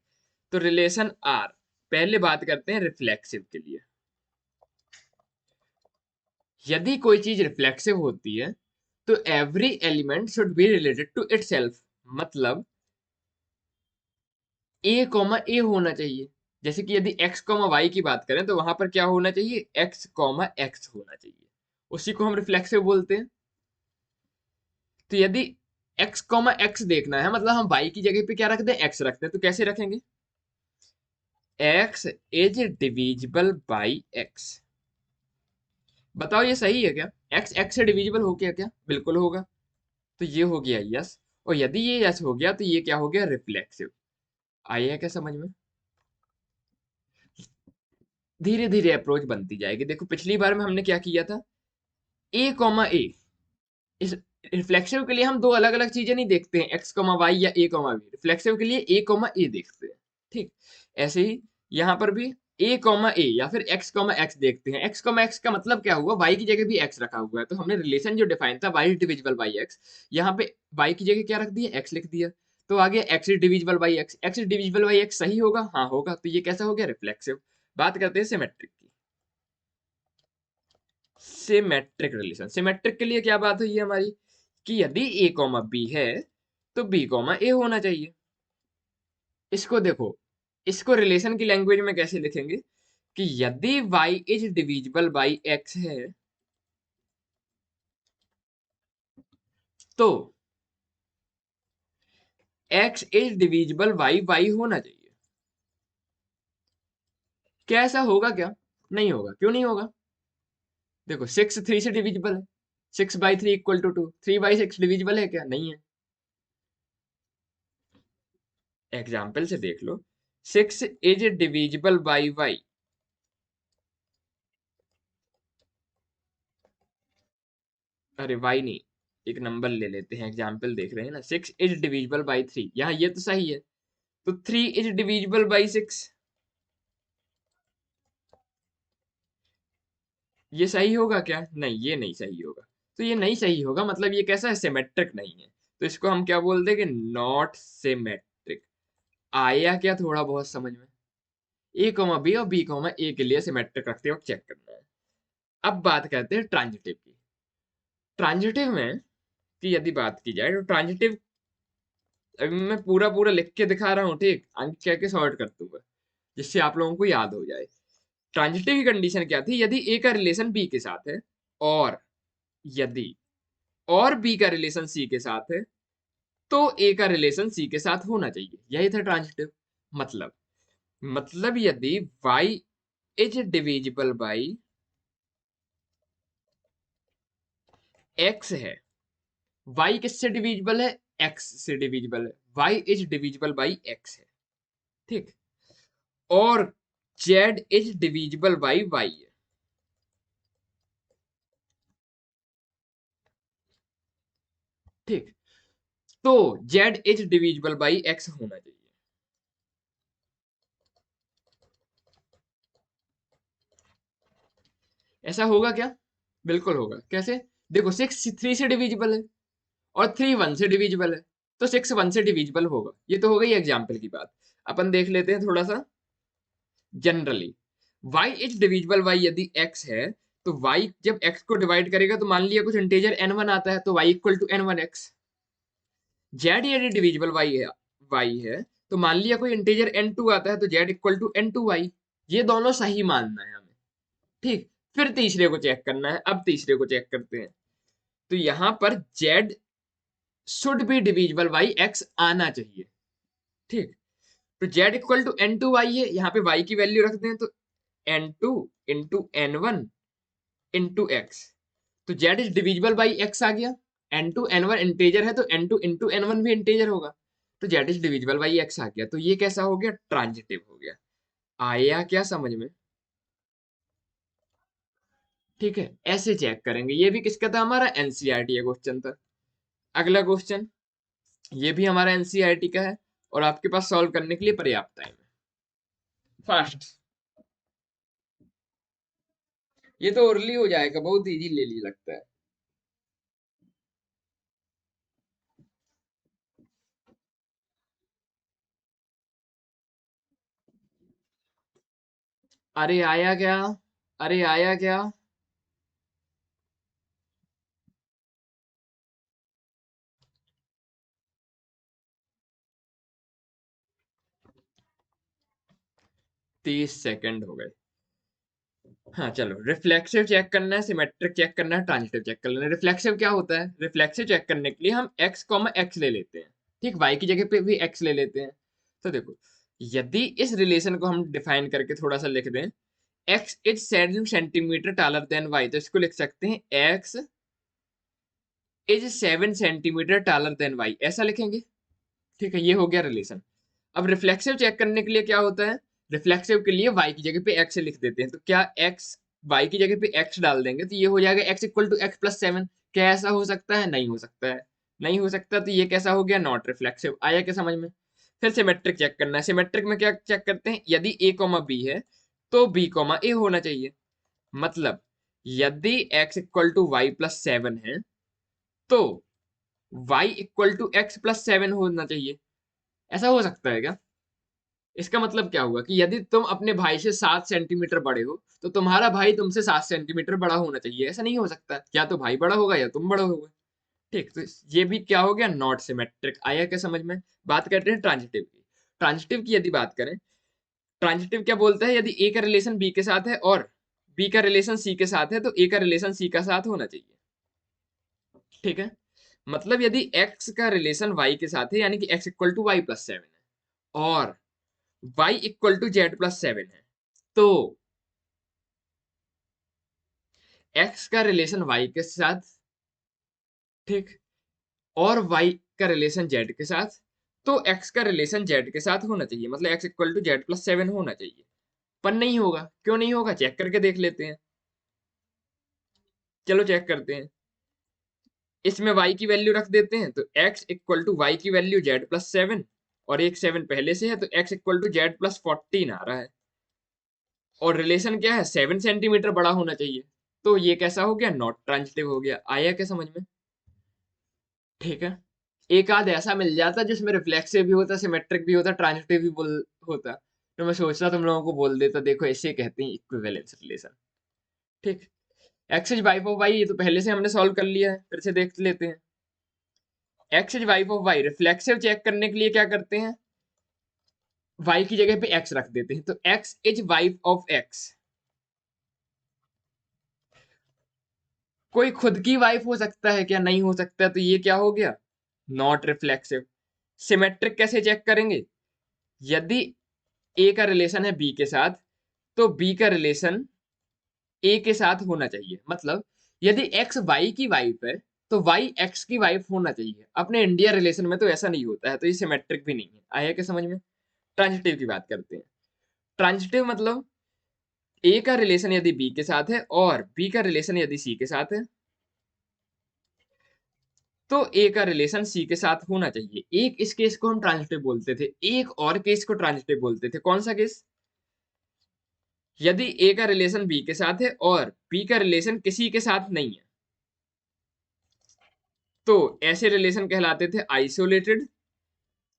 Speaker 1: तो रिलेशन आर, पहले बात करते हैं रिफ्लेक्सिव के लिए। यदि कोई चीज रिफ्लेक्सिव होती है तो every element should be related to itself. मतलब ए कॉमा ए होना चाहिए। जैसे कि यदि एक्स कॉमा वाई की बात करें तो वहां पर क्या होना चाहिए? एक्स कॉमा एक्स होना चाहिए। उसी को हम रिफ्लेक्सिव बोलते हैं। तो यदि एक्स कॉमा एक्स देखना है, मतलब हम वाई की जगह पे क्या रखते हैं, एक्स रखते हैं। तो कैसे रखेंगे, x is divisible by x. बताओ ये सही है क्या, एक्स एक्स से डिविजिबल हो गया क्या, बिल्कुल होगा। तो ये हो गया यस, और यदि ये यस हो गया तो ये क्या हो गया, रिफ्लेक्सिव। आया क्या समझ में। धीरे धीरे अप्रोच बनती जाएगी। देखो पिछली बार में हमने क्या किया था, ए कॉमा ए, इस रिफ्लेक्सिव के लिए हम दो अलग अलग चीजें नहीं देखते हैं, एक्स कॉमा वाई या ए कॉमा बी। रिफ्लेक्सिव के लिए ए कॉमा ए देखते हैं। ठीक, ऐसे ही यहाँ पर भी ए कॉमा ए या फिर एक्स कॉमा एक्स देखते हैं। एक्स कॉमा एक्स का मतलब क्या हुआ, वाई की जगह भी एक्स रखा हुआ है, तो हमने रिलेशन जो डिफाइन था वाई डिविजिबल बाई एक्स, यहाँ पे वाई की जगह क्या रख दिया, एक्स लिख दिया। तो आगे x divisible by x, x divisible by x सही होगा, हाँ होगा। तो ये कैसा हो गया, रिफ्लेक्सिव। बात करते हैं सिमेट्रिक की। सिमेट्रिक रिलेशन, सिमेट्रिक के लिए क्या बात हुई है हमारी, कि यदि ए कॉमा बी है तो बी कॉमा ए होना चाहिए। इसको देखो, इसको रिलेशन की लैंग्वेज में कैसे लिखेंगे, कि यदि y is divisible by x है तो x is divisible by y होना चाहिए। क्या ऐसा होगा क्या, नहीं होगा। क्यों नहीं होगा, देखो 6 3 से डिविजिबल है, 6/3 इक्वल टू 2, 3/6 डिविजिबल है क्या, नहीं है। एग्जाम्पल से देख लो, 6 इज डिविजिबल बाई y। अरे y नहीं, एक नंबर ले लेते हैं, एग्जाम्पल देख रहे हैं ना, 6 इज डिविजिबल बाई 3, यहाँ ये तो सही है। तो 3 इज डिविजिबल बाई 6, ये सही होगा क्या, नहीं ये नहीं सही होगा। तो ये नहीं सही होगा, मतलब ये कैसा है, सिमेट्रिक नहीं है। तो इसको हम क्या बोल देंगे, नॉट सिमेट्रिक। आया क्या थोड़ा बहुत समझ में। ए कॉमा बी और बी कॉमा ए के लिए सिमेट्रिक रखते हो, चेक करना है। अब बात करते हैं ट्रांजिटिव की। ट्रांजिटिव में की यदि बात की जाए तो ट्रांजिटिव, अभी मैं पूरा पूरा लिख के दिखा रहा हूँ, ठीक, अंक कह के सॉर्ट कर दूंगा जिससे आप लोगों को याद हो जाए। ट्रांजिटिव की कंडीशन क्या थी, यदि ए का रिलेशन बी के साथ है, और यदि और बी का रिलेशन सी के साथ है, तो ए का रिलेशन सी के साथ होना चाहिए। यही था ट्रांजिटिव। मतलब यदि y is divisible by x है, y किससे डिविजिबल है, x से डिविजिबल है, y is divisible by x है, ठीक, और z is divisible by y है, ठीक। तो z is divisible by x होना चाहिए। ऐसा होगा क्या, बिल्कुल होगा। कैसे, देखो 6 3 से डिविजिबल है और 3 1 से डिविजिबल है, तो 6 1 से डिविजिबल होगा। ये तो हो गई एग्जाम्पल की बात। अपन देख लेते हैं थोड़ा सा generally. y is divisible by यदि x है, तो y जब x को डिवाइड करेगा तो मान लिया कुछ इंटीजर n1 आता है, तो y equal to n1x। z यदि डिविजिबल y है तो मान लिया कोई इंटीजर n2 आता है, तो z इक्वल टू n2y। ये दोनों सही मानना है हमें, ठीक। फिर तीसरे को चेक करना है, अब तीसरे को चेक करते हैं। तो यहां पर z should be divisible by x आना चाहिए, ठीक। तो z इक्वल टू n2y है, यहाँ पे y की वैल्यू रखते हैं, तो n2 into n1 into x। तो z is divisible by x आ गया। n2 n1 इंटीजर है, तो n2 इंटू n1 भी इंटीजर होगा, तो z is divisible by x आ गया। तो ये कैसा हो गया, ट्रांजिटिव हो गया। आया क्या समझ में, ठीक है। ऐसे चेक करेंगे। ये भी किसका था, हमारा एनसीईआरटी का क्वेश्चन था। अगला क्वेश्चन, ये भी हमारा एनसीईआरटी का है और आपके पास सॉल्व करने के लिए पर्याप्त टाइम है। फास्ट, ये तो अर्ली हो जाएगा, बहुत इजी ले ली लगता है। अरे आया क्या, अरे आया क्या, 30 सेकंड हो गए। हाँ चलो, रिफ्लेक्सिव चेक करना है, सिमेट्रिक चेक करना है, ट्रांजिटिव चेक करना है। रिफ्लेक्सिव क्या होता है? रिफ्लेक्सिव चेक करने के लिए हम x कॉमा x ले लेते हैं, ठीक, y की जगह पे भी x ले लेते हैं। तो देखो, यदि इस रिलेशन को हम डिफाइन करके थोड़ा सा लिख दें, x is 7 centimetre taller than y, तो इसको लिख सकते हैं x is 7 centimetre taller than y, ऐसा लिखेंगे। ठीक है, ये हो गया रिलेशन। अब रिफ्लेक्सिव चेक करने के लिए क्या होता है? रिफ्लेक्सिव के लिए y की जगह पे x लिख देते हैं, तो क्या x y की जगह पे x डाल देंगे तो ये हो जाएगा x equal to x plus 7। क्या ऐसा हो सकता है? नहीं हो सकता है। नहीं हो सकता, तो ये कैसा हो गया? Not reflexive. आया क्या समझ में? फिर सिमेट्रिक चेक करना है। सिमेट्रिक में क्या चेक करते हैं? यदि a कॉमा b है तो b कॉमा a होना चाहिए। मतलब यदि x equal to y plus 7 है तो y equal to x plus 7 होना चाहिए। ऐसा हो सकता है क्या? इसका मतलब क्या हुआ कि यदि तुम अपने भाई से 7 सेंटीमीटर बड़े हो तो तुम्हारा भाई तुमसे 7 सेंटीमीटर बड़ा होना चाहिए। ऐसा नहीं हो सकता, या तो भाई बड़ा होगा या तुम बड़ा होगा। ठीक, तो ये भी क्या हो गया? Not symmetric. आया क्या समझ में? बात करते हैं ट्रांजिटिव की। ट्रांजिटिव की यदि बात करें, ट्रांजिटिव क्या बोलता है? यदि ए का रिलेशन बी के साथ है और बी का रिलेशन सी के साथ है तो ए का रिलेशन सी का साथ होना चाहिए। ठीक है, मतलब यदि x का रिलेशन y के साथ है, यानी कि x equal to y plus 7 है और y equal to z plus 7 है, तो x का रिलेशन y के साथ, ठीक, और y का रिलेशन z के साथ, तो x का रिलेशन z के साथ होना चाहिए, मतलब x equal to z plus 7 होना चाहिए। पर नहीं होगा। क्यों नहीं होगा? चेक करके देख लेते हैं। चलो चेक करते हैं। इसमें y की वैल्यू रख देते हैं, तो x इक्वल टू वाई की वैल्यू z प्लस 7, और एक 7 पहले से है तो x equal to z plus 14 आ रहा है। और रिलेशन क्या है? 7 सेंटीमीटर बड़ा होना चाहिए। तो ये कैसा हो गया? नॉट ट्रांजिटिव हो गया। आया क्या समझ में? ठीक है, एक आध ऐसा मिल जाता जिसमें रिफ्लेक्सिव भी होता, सिमेट्रिक भी होता, ट्रांजिटिव भी बोल होता, तो मैं सोचता तुम लोगों को बोल देता, देखो ऐसे कहते हैं इक्विवेलेंस रिलेशन। ठीक, x is wife of y, ये तो पहले से हमने सॉल्व कर लिया है, फिर से देख लेते हैं। X is wife of y, reflexive check करने के लिए क्या करते हैं? वाई की जगह पे एक्स रख देते हैं, तो x is wife of x. कोई खुद की वाइफ हो सकता है क्या? नहीं हो सकता, तो ये क्या हो गया? Not reflexive. सिमेट्रिक कैसे चेक करेंगे? यदि ए का रिलेशन है बी के साथ तो बी का रिलेशन ए के साथ होना चाहिए। मतलब यदि एक्स वाई की वाइफ है तो वाई एक्स की वाइफ होना चाहिए। अपने इंडिया रिलेशन में तो ऐसा नहीं होता है, तो ये सिमेट्रिक भी नहीं है। आया क्या समझ में? ट्रांजिटिव की बात करते हैं। ट्रांजिटिव मतलब ए का रिलेशन यदि बी के साथ है और बी का रिलेशन यदि सी के साथ है तो ए का रिलेशन सी के साथ होना चाहिए। एक इस केस को हम ट्रांजिटिव बोलते थे, एक और केस को ट्रांजिटिव बोलते थे। कौन सा केस? यदि ए का रिलेशन बी के साथ है और बी का रिलेशन किसी के साथ नहीं है तो ऐसे रिलेशन कहलाते थे आइसोलेटेड,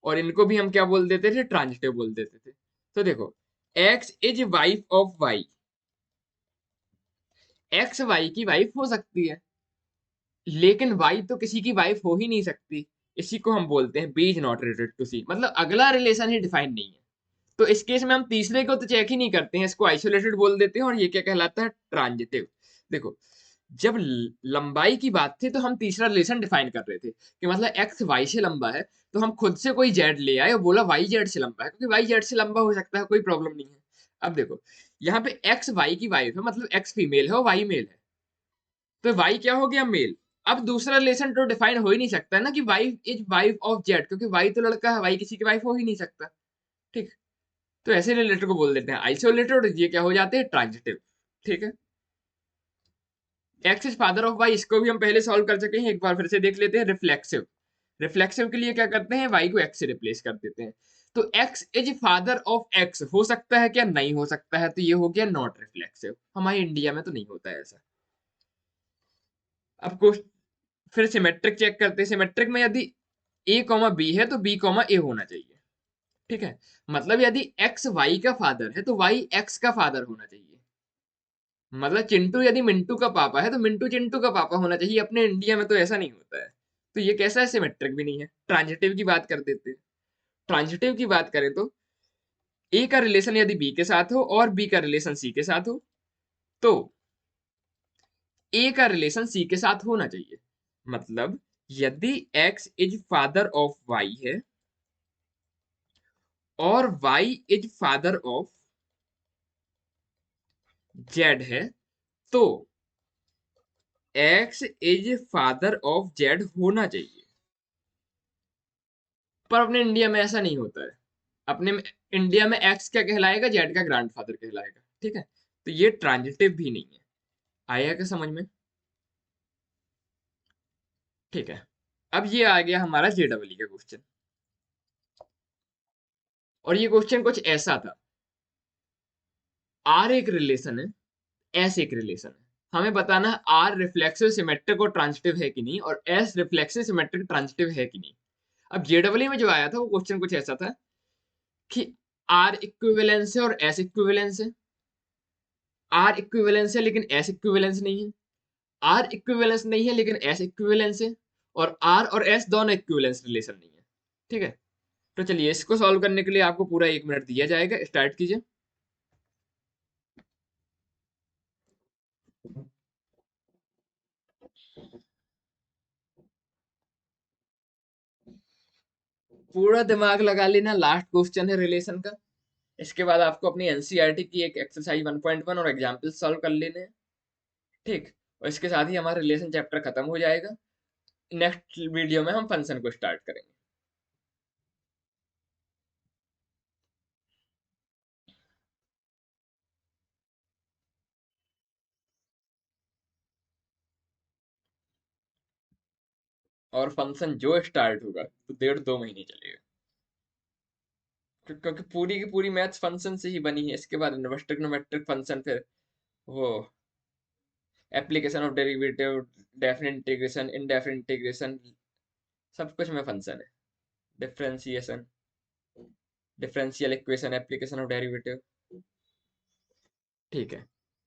Speaker 1: और इनको भी हम क्या बोल देते थे? ट्रांजिटिव बोल देते थे। तो देखो, x is wife of y, x y की वाइफ हो सकती है लेकिन वाई तो किसी की वाइफ हो ही नहीं सकती। इसी को हम बोलते हैं B is not related to C, मतलब अगला रिलेशन ही डिफाइन नहीं है। तो इस केस में हम तीसरे को तो चेक ही नहीं करते हैं, इसको आइसोलेटेड बोल देते हैं, और ये क्या कहलाता है? ट्रांजिटिव। देखो, जब लंबाई की बात थी तो हम तीसरा रिलेशन डिफाइन कर रहे थे कि मतलब एक्स वाई से लंबा है तो हम खुद से कोई जेड ले आए और बोला वाई जेड से लंबा है, क्योंकि वाई जेड से लंबा हो सकता है, कोई प्रॉब्लम नहीं है। अब देखो, यहाँ पे एक्स वाई की वाइफ है, मतलब एक्स फीमेल है और वाई मेल है, तो वाई क्या हो गया? मेल। अब दूसरा रिलेशन तो डिफाइन हो ही नहीं सकता ना कि wife is wife of Z, क्योंकि वाई तो लड़का है, वाई किसी की वाइफ हो ही नहीं सकता। ठीक, तो ऐसे रिलेटेड को बोल देते हैं आइसोलेटेड, और ये क्या हो जाते हैं? ट्रांजिटिव। ठीक है, x is father of y, इसको भी हम पहले सॉल्व कर चुके हैं, एक बार फिर से देख लेते हैं। रिफ्लेक्सिव, रिफ्लेक्सिव के लिए क्या करते हैं? वाई को एक्स से रिप्लेस कर देते हैं, तो x is father of x हो सकता है क्या? नहीं हो सकता है, तो ये हो गया नॉट रिफ्लेक्सिव। हमारे इंडिया में तो नहीं होता है ऐसा। अब फिर सिमेट्रिक चेक करते हैं। सिमेट्रिक में यदि ए कॉमा बी है तो बी कॉमा ए होना चाहिए। ठीक है, मतलब यदि एक्स वाई का फादर है तो वाई एक्स का फादर होना चाहिए। मतलब चिंटू यदि मिंटू का पापा है तो मिंटू चिंटू का पापा होना चाहिए। अपने इंडिया में तो ऐसा नहीं होता है, तो ये कैसा है? सिमेट्रिक भी नहीं है। ट्रांजिटिव की बात कर देते हैं। ट्रांजिटिव की बात करें तो ए का रिलेशन यदि बी के साथ हो और बी का रिलेशन सी के साथ हो तो ए का रिलेशन सी के साथ होना चाहिए। मतलब यदि x is father of y है और y is father of z है, तो x is father of z होना चाहिए। पर अपने इंडिया में ऐसा नहीं होता है। अपने इंडिया में एक्स क्या कहलाएगा, जेड का ग्रैंडफादर कहलाएगा। ठीक है, तो ये ट्रांजिटिव भी नहीं है। आया क्या समझ में? ठीक है, अब ये आ गया हमारा जेडब्ल्यू का क्वेश्चन। और ये क्वेश्चन कुछ ऐसा था, आर एक रिलेशन है, एस एक रिलेशन है, हमें बताना है आर रिफ्लेक्सिव सिमेट्रिक और ट्रांजिटिव है कि नहीं, और एस रिफ्लेक्सिव सिमेट्रिक ट्रांजिटिव है कि नहीं। अब जेडब्ल्यू में जो आया था वो क्वेश्चन कुछ ऐसा था कि आर इक्विवेलेंस है और एस इक्विवेलेंस है। आर इक्विवेलेंस है लेकिन एस इक्विवेलेंस नहीं है। आर इक्विवेलेंस नहीं है लेकिन एस इक्विवेलेंस है। और आर और एस दोनों इक्विवेलेंस रिलेशन नहीं है। ठीक है, तो चलिए इसको सॉल्व करने के लिए आपको पूरा 1 मिनट दिया जाएगा। स्टार्ट कीजिए। पूरा दिमाग लगा लेना, लास्ट क्वेश्चन है रिलेशन का। इसके बाद आपको अपनी एनसीईआरटी की एक एक्सरसाइज 1.1 और एग्जाम्पल सॉल्व कर लेने हैं। ठीक, और इसके साथ ही हमारा रिलेशन चैप्टर खत्म हो जाएगा। नेक्स्ट वीडियो में हम फंक्शन को स्टार्ट करेंगे। और फंक्शन जो स्टार्ट होगा तो 1.5-2 महीने चलेगा, क्योंकि पूरी की पूरी मैथ्स फंक्शन से ही बनी है। इसके बाद इनवर्स ट्रिग्नोमेट्रिक फंक्शन, फिर वो application of derivative, definite integration, indefinite integration, सब कुछ में फंक्शन है। Differentiation, differential equation, application of derivative. ठीक है,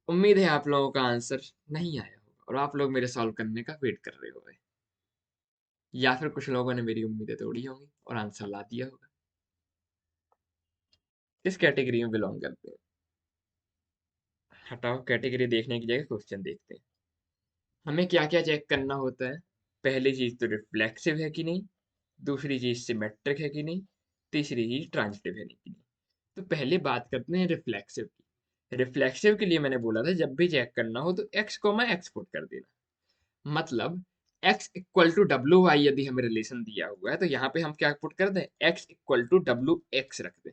Speaker 1: उम्मीद है आप लोगों का आंसर नहीं आया होगा और आप लोग मेरे सॉल्व करने का वेट कर रहे होंगे, या फिर कुछ लोगों ने मेरी उम्मीदें तोड़ी होंगी और आंसर ला दिया होगा। किस कैटेगरी में बिलोंग करते हैं? हटाओ कैटेगरी देखने की जगह क्वेश्चन देखते हैं। हमें क्या क्या चेक करना होता है? पहली चीज तो रिफ्लेक्सिव है कि नहीं, दूसरी चीज सिमेट्रिक है कि नहीं, तीसरी चीज ट्रांजिटिव है कि नहीं। तो पहले बात करते हैं रिफ्लेक्सिव की। रिफ्लेक्सिव के लिए मैंने बोला था जब भी चेक करना हो तो एक्स कोमा एक्स पुट कर देना। मतलब x इक्वल टू डब्ल्यू वाई यदि हमें रिलेशन दिया हुआ है तो यहाँ पे हम क्या पुट कर दें, x इक्वल टू डब्ल्यू एक्स रख दें।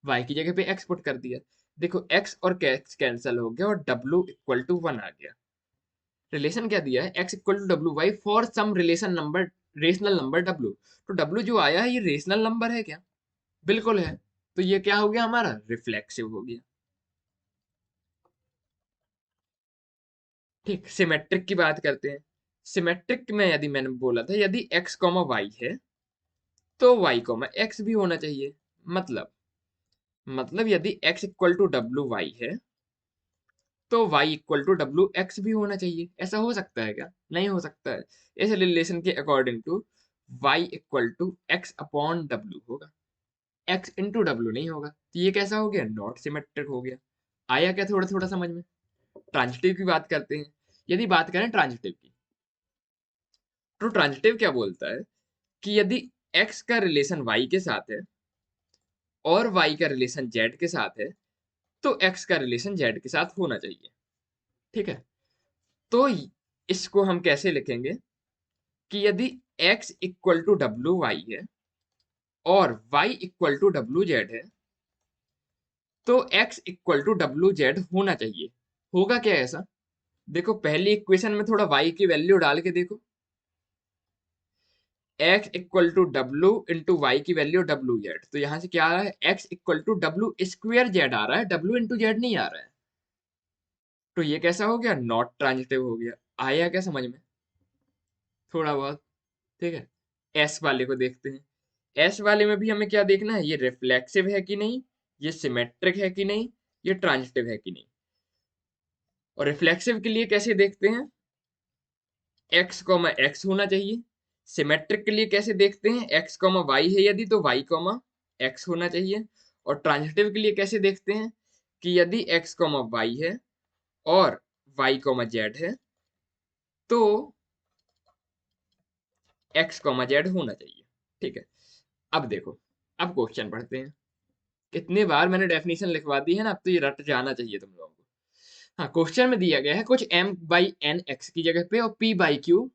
Speaker 1: y की जगह पे x पुट कर दिया। देखो x और x कैंसिल हो गया और w इक्वल टू 1 आ गया। रिलेशन क्या दिया है, x इक्वल टू डब्ल्यू y for some relation number, rational number w। तो w जो आया है ये रेशनल नंबर है क्या? बिल्कुल है। तो ये क्या हो गया हमारा, रिफ्लेक्सिव हो गया। ठीक, सिमेट्रिक की बात करते हैं। सिमेट्रिक में यदि मैंने बोला था यदि x कॉमा वाई है तो y कॉमा x भी होना चाहिए। मतलब यदि x इक्वल टू डब्ल्यू वाई है तो y इक्वल टू डब्ल्यू एक्स भी होना चाहिए। ऐसा हो सकता है क्या? नहीं हो सकता है। इस रिलेशन के according to y equal to x upon डब्ल्यू होगा, x इंटू डब्ल्यू नहीं होगा। तो ये कैसा हो गया, नॉट सिमेट्रिक हो गया। आया क्या थोड़ा थोड़ा समझ में? ट्रांजिटिव की बात करते हैं। यदि बात करें ट्रांजिटिव की, तो ट्रांजिटिव क्या बोलता है कि यदि x का रिलेशन y के साथ है और y का रिलेशन z के साथ है तो x का रिलेशन z के साथ होना चाहिए। ठीक है, तो इसको हम कैसे लिखेंगे कि यदि x इक्वल टू डब्ल्यू वाई है और y इक्वल टू डब्ल्यू जेड है तो x इक्वल टू डब्ल्यू जेड होना चाहिए। होगा क्या ऐसा? देखो पहली इक्वेशन में थोड़ा y की वैल्यू डाल के देखो, x equal to W into Y की वैल्यू डब्ल्यू जेड, तो यहां से क्या आ रहा है, x equal to W square Z आ रहा है, w इंटू जेड नहीं आ रहा है। तो ये कैसा हो गया, नॉट ट्रांजिटिव हो गया। आया क्या समझ में थोड़ा बहुत? ठीक है, एस वाले को देखते हैं। एस वाले में भी हमें क्या देखना है, ये रिफ्लेक्सिव है कि नहीं, ये सिमेट्रिक है कि नहीं, ये ट्रांजिटिव है कि नहीं। और रिफ्लेक्सिव के लिए कैसे देखते हैं, x कॉमा एक्स होना चाहिए। सिमेट्रिक के लिए कैसे देखते हैं, x कॉमा वाई है यदि तो y कॉमा एक्स होना चाहिए। और ट्रांजिटिव के लिए कैसे देखते हैं कि यदि x कॉमा वाई है और y कॉमा जेड है तो x कॉमा जेड होना चाहिए। ठीक है, अब देखो, अब क्वेश्चन पढ़ते हैं। कितने बार मैंने डेफिनेशन लिखवा दी है ना, अब तो ये रट जाना चाहिए तुम लोगों को। हाँ, क्वेश्चन में दिया गया है कुछ m बाई n x की जगह पे और p बाई q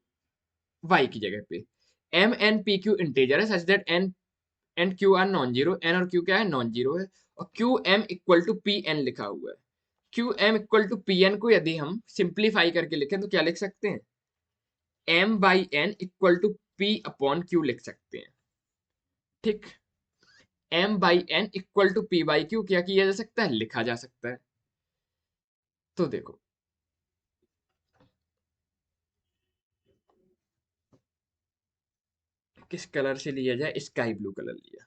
Speaker 1: y की जगह पे। m n p q integer है such that n and q are non zero, n और q क्या है, नॉन जीरो है। और q m equal to p n लिखा हुआ है। q m equal to p n को यदि हम सिंप्लीफाई करके लिखें तो क्या लिख सकते हैं, m by n equal to p upon q लिख सकते हैं। ठीक, m by n equal to p by q क्या किया जा सकता है, लिखा जा सकता है। तो देखो, किस कलर से लिया जाए, स्काई ब्लू कलर लिया।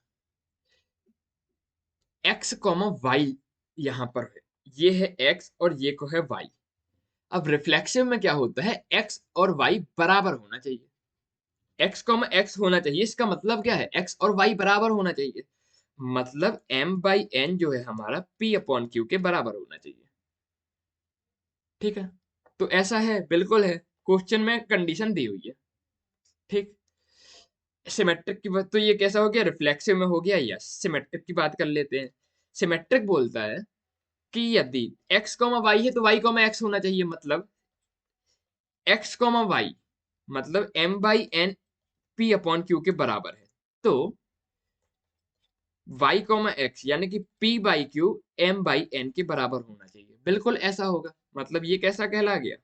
Speaker 1: x कॉमा वाई यहां पर है, ये है x और ये को है y। अब रिफ्लेक्सिव में क्या होता है, x और y बराबर होना चाहिए। x कॉमा x होना चाहिए, इसका मतलब क्या है, x और y बराबर होना चाहिए। मतलब m बाई n जो है हमारा p अपॉन q के बराबर होना चाहिए। ठीक है, तो ऐसा है, बिल्कुल है, क्वेश्चन में कंडीशन दी हुई है। ठीक, सिमेट्रिक की बात तो ये कैसा हो गया, रिफ्लेक्सिव में हो गया। यस, सिमेट्रिक की बात कर लेते हैं। सिमेट्रिक बोलता है कि यदि x कॉमा y है तो y कॉमा x होना चाहिए। मतलब x कॉमा y मतलब m by n p upon q के बराबर है। तो y कॉमा x यानी कि p by q m by n के बराबर होना चाहिए। बिल्कुल ऐसा होगा, मतलब ये कैसा कहला गया,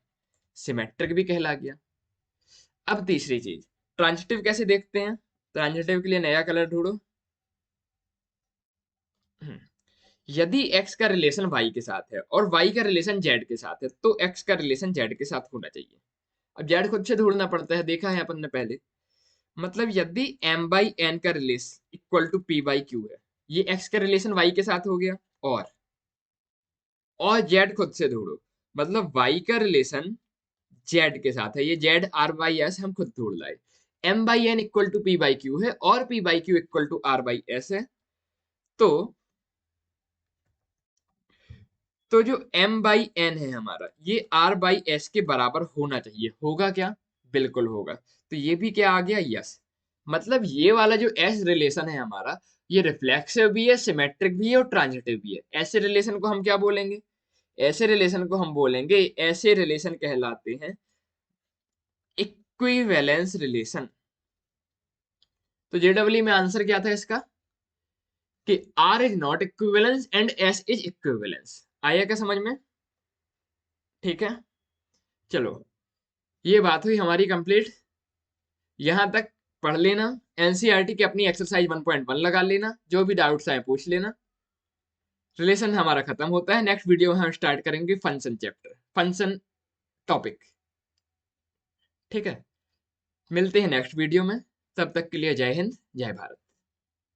Speaker 1: सिमेट्रिक भी कहला गया। अब तीसरी चीज, ट्रांजिटिव कैसे देखते हैं। ट्रांजिटिव के लिए नया कलर ढूंढो। यदि x का रिलेशन y के साथ है और y का रिलेशन z के साथ है तो x का रिलेशन z के साथ होना चाहिए। अब z खुद से ढूंढना पड़ता है, देखा है अपन ने पहले। मतलब यदि m बाई n का relation equal to p by q है, ये x का रिलेशन y के साथ हो गया। और z खुद से ढूंढो, मतलब y का रिलेशन z के साथ है, ये z r बाई s हम खुद ढूंढ लाए। m by n equal to p by q है और p by q equal to r by s है। तो जो m बाई n है हमारा, ये r बाई s के बराबर होना चाहिए। होगा क्या, बिल्कुल होगा। तो ये भी क्या आ गया, यस। मतलब ये वाला जो s रिलेशन है हमारा, ये रिफ्लेक्सिव भी है, सिमेट्रिक भी है और ट्रांजिटिव भी है। ऐसे रिलेशन को हम क्या बोलेंगे, ऐसे रिलेशन को हम बोलेंगे, ऐसे रिलेशन कहलाते हैं इक्विवेलेंस रिलेशन। तो जेडब्ल्यू में आंसर क्या था इसका, कि r is not equivalence and s is equivalence. आया क्या समझ में। ठीक है, चलो, ये बात हुई हमारी कंप्लीट। यहां तक पढ़ लेना, एनसीईआरटी की अपनी एक्सरसाइज 1.1 लगा लेना, जो भी डाउट्स आए पूछ लेना। रिलेशन हमारा खत्म होता है, नेक्स्ट वीडियो में हम स्टार्ट करेंगे फंक्शन चैप्टर, फंक्शन टॉपिक। ठीक है, मिलते हैं नेक्स्ट वीडियो में, तब तक के लिए जय हिंद जय भारत।